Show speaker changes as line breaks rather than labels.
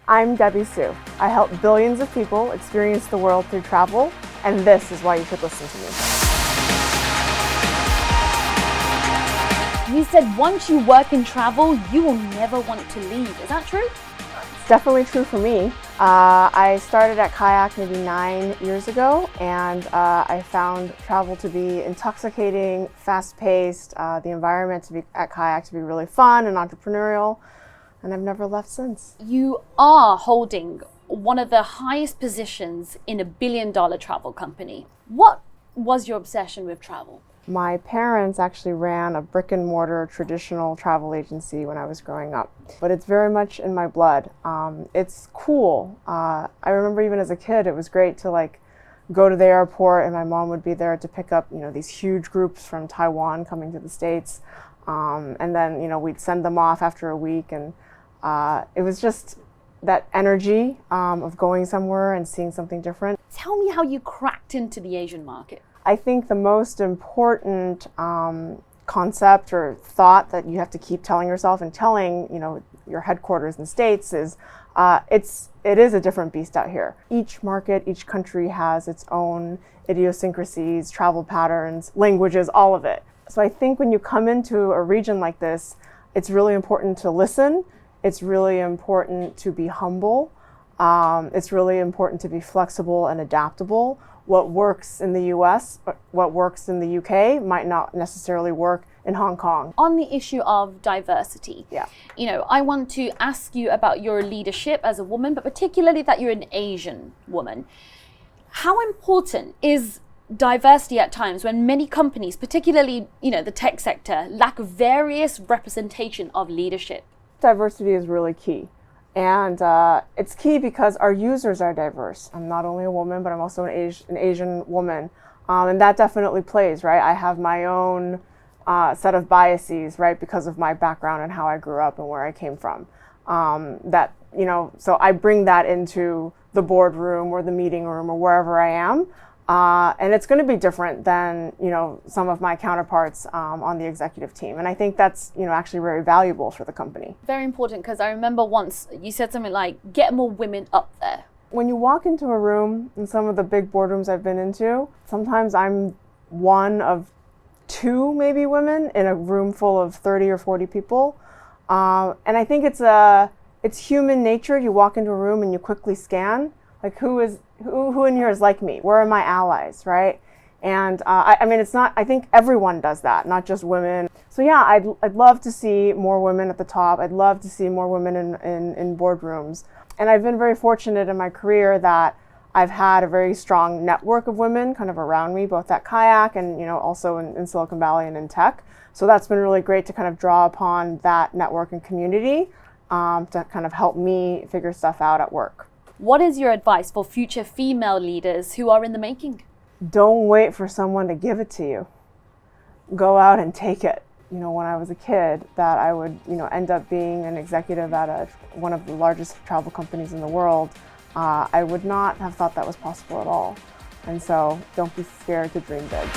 I'm Debby Soo. I help billions of people experience the world through travel, and this is why you should listen to me.
You said once you work in travel, you will never want to leave. Is that true?
It's definitely true for me. I started at Kayak maybe 9 years ago, and I found travel to be intoxicating, fast-paced, the environment at Kayak to be really fun and entrepreneurial, and I've never left since.
You are holding one of the highest positions in a billion-dollar travel company. What was your obsession with travel?
My parents actually ran a brick-and-mortar traditional travel agency when I was growing up, but it's very much in my blood. It's cool. I remember even as a kid, it was great to go to the airport, and my mom would be there to pick up these huge groups from Taiwan coming to the States, and then we'd send them off after a week, and it was just that energy of going somewhere and seeing something different.
Tell me how you cracked into the Asian market.
I think the most important concept or thought that you have to keep telling yourself and telling your headquarters in the States is it is a different beast out here. Each market, each country has its own idiosyncrasies, travel patterns, languages, all of it. So I think when you come into a region like this, it's really important to listen. It's really important to be humble. It's really important to be flexible and adaptable. What works in the US, what works in the UK might not necessarily work in Hong Kong.
On the issue of diversity,
yeah.
I want to ask you about your leadership as a woman, but particularly that you're an Asian woman. How important is diversity at times when many companies, particularly the tech sector, lack various representation of leadership?
Diversity is really key. And it's key because our users are diverse. I'm not only a woman, but I'm also an Asian woman. And that definitely plays, right? I have my own set of biases, right? Because of my background and how I grew up and where I came from. So I bring that into the boardroom or the meeting room or wherever I am. And it's going to be different than, some of my counterparts on the executive team. And I think that's, actually very valuable for the company.
Very important, because I remember once you said something like, get more women up there.
When you walk into a room, in some of the big boardrooms I've been into, sometimes I'm one of two maybe women in a room full of 30 or 40 people. And I think it's human nature. You walk into a room and you quickly scan. Like who in here is like me? Where are my allies, right? And I think everyone does that, not just women. So yeah, I'd love to see more women at the top. I'd love to see more women in boardrooms. And I've been very fortunate in my career that I've had a very strong network of women kind of around me, both at Kayak and also in Silicon Valley and in tech. So that's been really great to kind of draw upon that network and community to kind of help me figure stuff out at work.
What is your advice for future female leaders who are in the making?
Don't wait for someone to give it to you. Go out and take it. When I was a kid, that I would, end up being an executive at one of the largest travel companies in the world, I would not have thought that was possible at all. And so don't be scared to dream big.